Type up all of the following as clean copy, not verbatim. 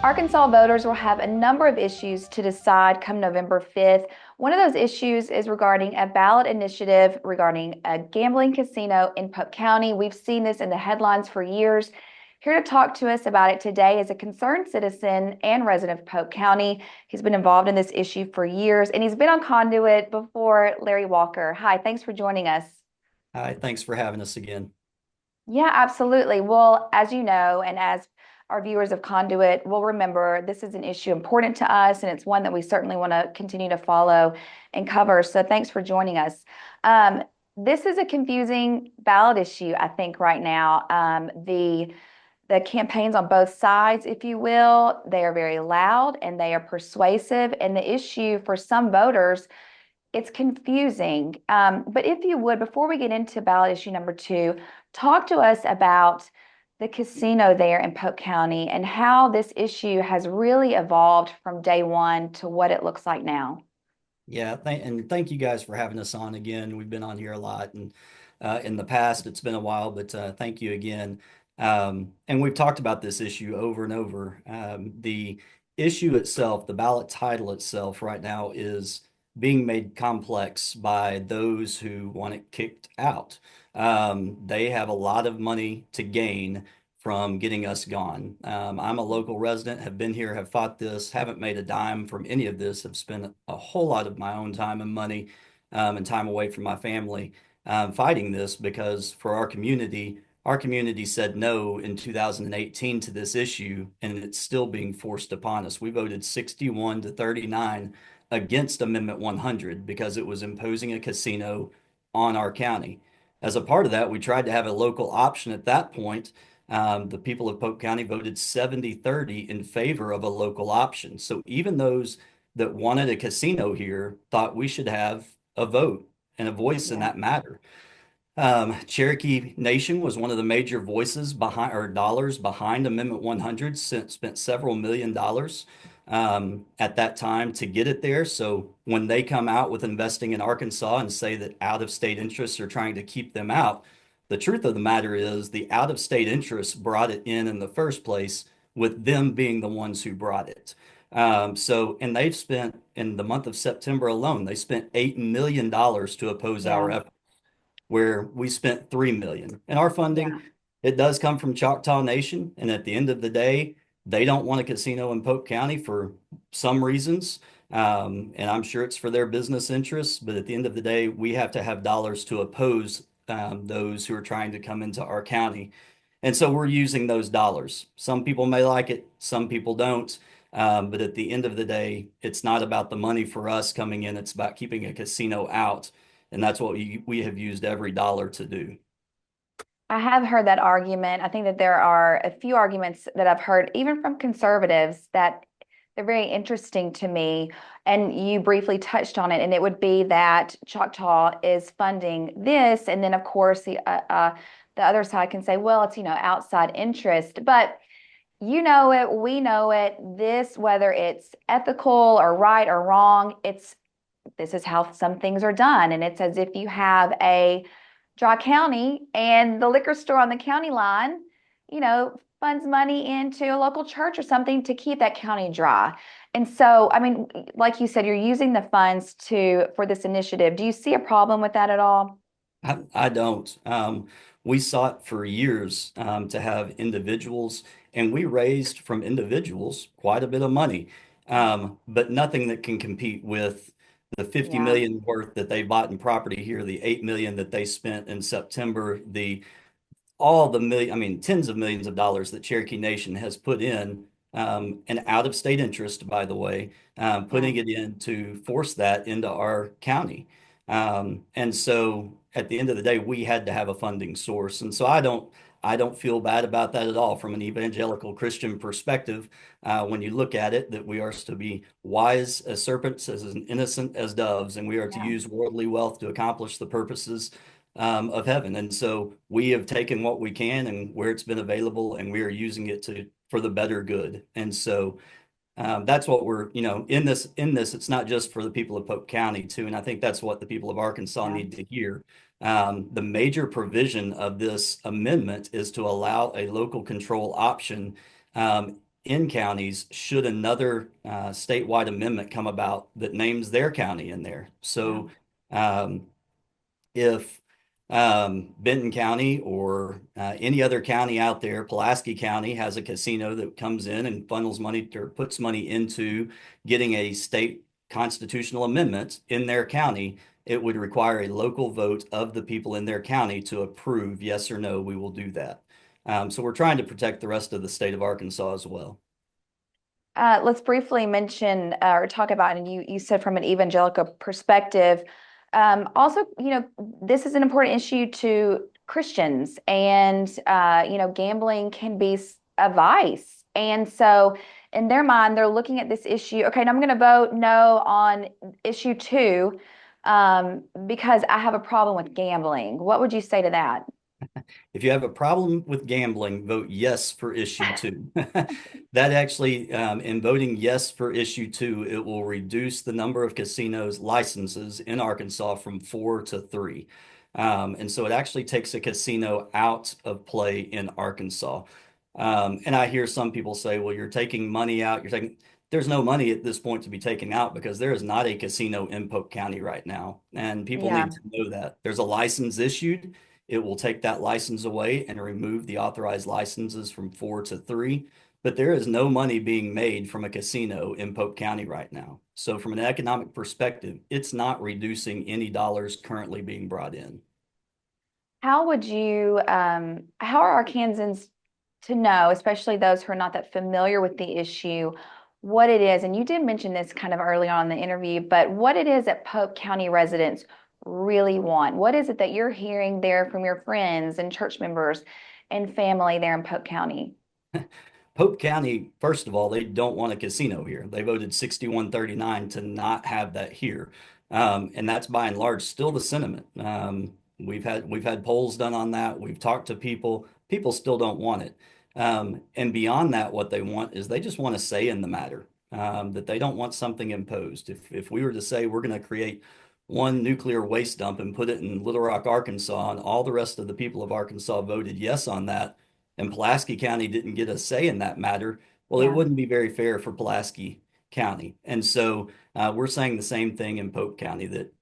Arkansas voters will have a number of issues to decide come November 5th. One of those issues is regarding a ballot initiative regarding a gambling casino in Polk County. We've seen this in the headlines for years. Here to talk to us about it today is a concerned citizen and resident of Polk County. He's been involved in this issue for years, and he's been on Conduit before. Larry Walker. Hi, thanks for joining us. Hi, thanks for having us again. Yeah, absolutely. Well, as you know, and as our viewers of Conduit will remember, this is an issue important to us, and it's one that we certainly want to continue to follow and cover. So thanks for joining us. Um, this is a confusing ballot issue, I think, right now. The campaigns on both sides, if you will, they are very loud and they are persuasive. And the issue for some voters, it's confusing. But if you would, before we get into ballot issue number two, talk to us about the casino there in Polk County and how this issue has really evolved from day one to what it looks like now. Yeah, and thank you guys for having us on again. We've been on here a lot, and in the past, it's been a while, but thank you again. And we've talked about this issue over and over. The issue itself, the ballot title itself, right now is being made complex by those who want it kicked out. They have a lot of money to gain from getting us gone. I'm a local resident, have been here, have fought this, haven't made a dime from any of this, have spent a whole lot of my own time and money and time away from my family fighting this because for our community said no in 2018 to this issue, and it's still being forced upon us. We voted 61 to 39 against Amendment 100 because it was imposing a casino on our county. As a part of that, we tried to have a local option at that point. The people of Polk County voted 70-30 in favor of a local option. So even those that wanted a casino here thought we should have a vote and a voice in Yeah. that matter. Cherokee Nation was one of the major voices behind or dollars behind Amendment 100, spent several million dollars at that time to get it there. So when they come out with investing in Arkansas and say that out of state interests are trying to keep them out, the truth of the matter is the out of state interests brought it in the first place, with them being the ones who brought it. And they've spent in the month of September alone, they spent $8 million to oppose our Yeah. effort where we spent 3 million. And our funding, Yeah. it does come from Choctaw Nation. And at the end of the day, they don't want a casino in Polk County for some reasons. And I'm sure it's for their business interests. But at the end of the day, we have to have dollars to oppose those who are trying to come into our county. And so we're using those dollars. Some people may like it, some people don't. But at the end of the day, it's not about the money for us coming in. It's about keeping a casino out. And that's what we have used every dollar to do. I have heard that argument. I think that there are a few arguments that I've heard, even from conservatives, that they're very interesting to me. And you briefly touched on it, and it would be that Choctaw is funding this, and then of course the other side can say, well, it's outside interest, but you know it, we know it. This, whether it's ethical or right or wrong, this is how some things are done, and it's as if you have a dry county and the liquor store on the county line, funds money into a local church or something to keep that county dry. And so, I mean, like you said, you're using the funds for this initiative. Do you see a problem with that at all? I don't. We sought for years to have individuals, and we raised from individuals quite a bit of money, but nothing that can compete with the 50 Yeah, million worth that they bought in property here, the 8 million that they spent in September, the all the million, I mean, tens of millions of dollars that Cherokee Nation has put in, and out of state interest, by the way, yeah. putting it in to force that into our county. And so at the end of the day, we had to have a funding source. And so I don't feel bad about that at all from an evangelical Christian perspective. When you look at it, that we are to be wise as serpents, as innocent as doves, and we are to Yeah. use worldly wealth to accomplish the purposes of heaven. And so we have taken what we can and where it's been available, and we are using it to for the better good. And so that's what we're, in this, it's not just for the people of Polk County too. And I think that's what the people of Arkansas Yeah. need to hear. The major provision of this amendment is to allow a local control option in counties should another statewide amendment come about that names their county in there. Yeah. So um, if Benton County or any other county out there, Pulaski County has a casino that comes in and funnels money or puts money into getting a state constitutional amendment in their county, it would require a local vote of the people in their county to approve, yes or no, we will do that. So we're trying to protect the rest of the state of Arkansas as well. Let's briefly mention or talk about, and you said from an evangelical perspective. Also, this is an important issue to Christians, and gambling can be a vice. And so, in their mind, they're looking at this issue. Okay, now I'm going to vote no on issue two because I have a problem with gambling. What would you say to that? If you have a problem with gambling, vote yes for issue two. That actually, in voting yes for issue two, it will reduce the number of casinos licenses in Arkansas from 4 to 3. And so it actually takes a casino out of play in Arkansas. And I hear some people say, well, you're taking money out. There's no money at this point to be taken out because there is not a casino in Polk County right now. And people Yeah. need to know that. There's a license issued. It will take that license away and remove the authorized licenses from 4 to 3. But there is no money being made from a casino in Polk County right now. So, from an economic perspective, it's not reducing any dollars currently being brought in. How are Arkansans to know, especially those who are not that familiar with the issue, what it is? And you did mention this kind of early on in the interview, but what it is that Pope County residents really want? What is it that you're hearing there from your friends and church members and family there in Pope County? Pope County, first of all, they don't want a casino here. They voted 61-39 to not have that here. And that's by and large still the sentiment. We've had polls done on that. We've talked to people. People still don't want it. And beyond that, what they want is they just want to say in the matter that they don't want something imposed. If we were to say we're going to create one nuclear waste dump and put it in Little Rock, Arkansas, and all the rest of the people of Arkansas voted yes on that, and Pulaski County didn't get a say in that matter, well, it Yeah, wouldn't be very fair for Pulaski County. And so we're saying the same thing in Polk County that,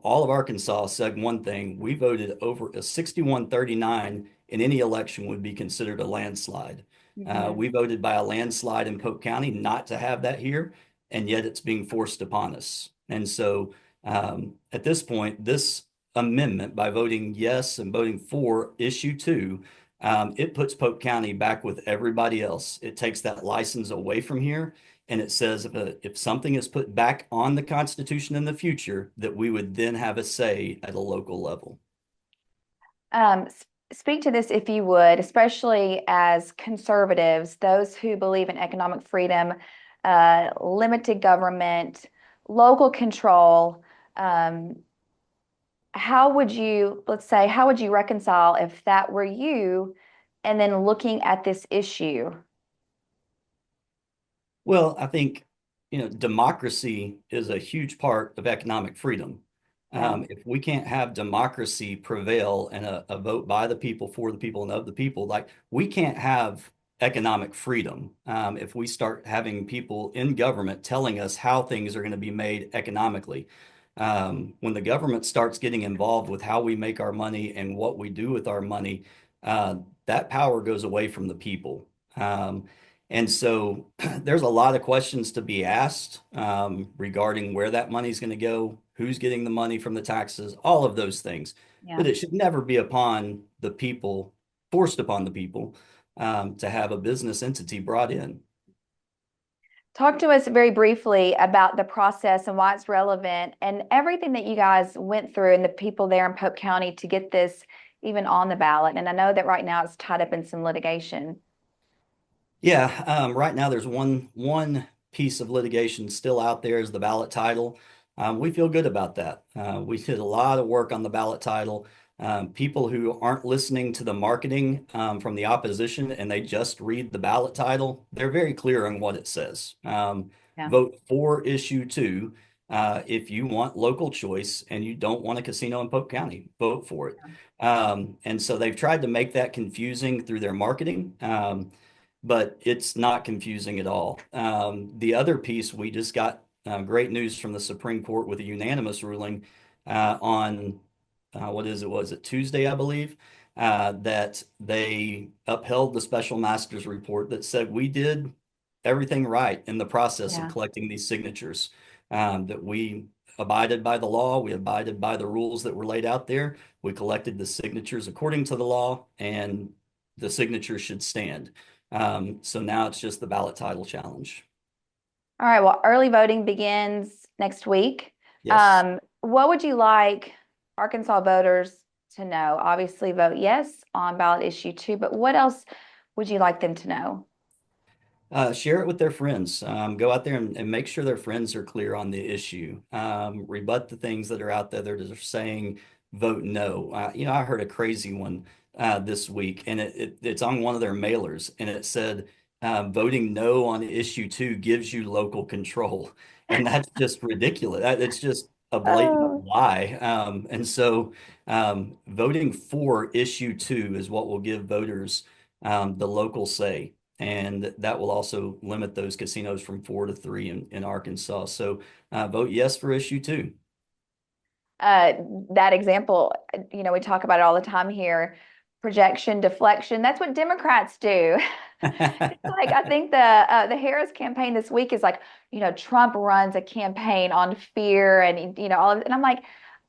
all of Arkansas said one thing. We voted over a 61-39 in any election would be considered a landslide. hmm We voted by a landslide in Polk County not to have that here, and yet it's being forced upon us. And so at this point, this amendment, by voting yes and voting for issue two, it puts Polk County back with everybody else. It takes that license away from here, and it says if something is put back on the Constitution in the future, that we would then have a say at a local level. Speak to this if you would, especially as conservatives, those who believe in economic freedom, limited government, local control. Um, how would you reconcile if that were you, and then looking at this issue? Well, I think, democracy is a huge part of economic freedom. Yeah, If we can't have democracy prevail and a vote by the people, for the people, and of the people, like we can't have economic freedom if we start having people in government telling us how things are going to be made economically. When the government starts getting involved with how we make our money and what we do with our money, that power goes away from the people. And so there's a lot of questions to be asked regarding where that money is going to go, who's getting the money from the taxes, all of those things. yeah. But it should never be upon the people, forced upon the people, to have a business entity brought in. Talk to us very briefly about the process and why it's relevant and everything that you guys went through and the people there in Pope County to get this even on the ballot. And I know that right now it's tied up in some litigation. Yeah, right now there's one piece of litigation still out there is the ballot title. We feel good about that. We did a lot of work on the ballot title. People who aren't listening to the marketing from the opposition and they just read the ballot title, they're very clear on what it says. Yeah. Vote for issue two if you want local choice and you don't want a casino in Polk County. Vote for it. And so they've tried to make that confusing through their marketing. but it's not confusing at all. The other piece, we just got great news from the Supreme Court with a unanimous ruling on what is it? Was it Tuesday, I believe, that they upheld the special master's report that said we did everything right in the process of Yeah. collecting these signatures, that we abided by the law, we abided by the rules that were laid out there. We collected the signatures according to the law, and the signatures should stand. So now it's just the ballot title challenge. All right. Well, early voting begins next week. Yes. What would you like Arkansas voters to know? Obviously, vote yes on ballot issue 2, but what else would you like them to know? Share it with their friends. Go out there and make sure their friends are clear on the issue. Rebut the things that are out there that are saying vote no. I heard a crazy one this week, and it's on one of their mailers, and it said voting no on issue 2 gives you local control, and that's just ridiculous. It's just a blatant Oh. lie. And so voting for issue 2 is what will give voters the local say, and that will also limit those casinos from 4 to 3 in Arkansas. So vote yes for issue 2. uh, that example, we talk about it all the time here. Projection, deflection. That's what Democrats do. It's like I think the Harris campaign this week is like, Trump runs a campaign on fear and all of it. And I'm like,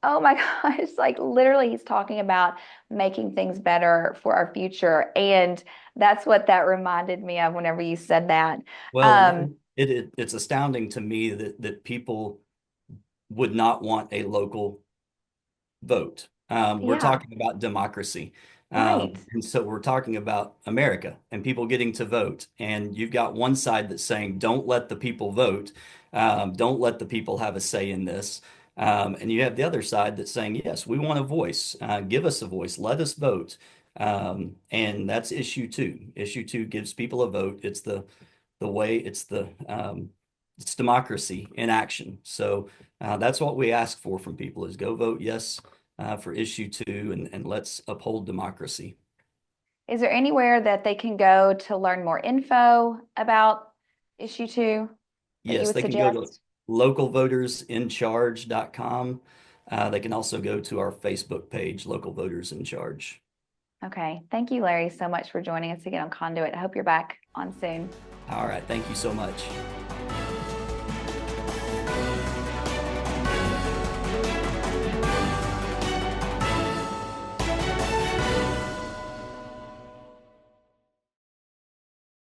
oh my gosh, like literally he's talking about making things better for our future. And that's what that reminded me of whenever you said that. Well, Um, and it's astounding to me that people would not want a local vote. We're yeah, talking about democracy. right. And so we're talking about America and people getting to vote. And you've got one side that's saying, don't let the people vote. Don't let the people have a say in this. And you have the other side that's saying, yes, we want a voice. Give us a voice. Let us vote. And that's issue 2. Issue 2 gives people a vote. It's the way, it's democracy in action. So that's what we ask for from people is go vote yes for issue 2, and let's uphold democracy. Is there anywhere that they can go to learn more info about issue 2 that you Yes, would they can go to suggest? localvotersincharge.com. They can also go to our Facebook page, Local Voters in Charge. Okay. Thank you, Larry, so much for joining us again on Conduit. I hope you're back on soon. All right. Thank you so much.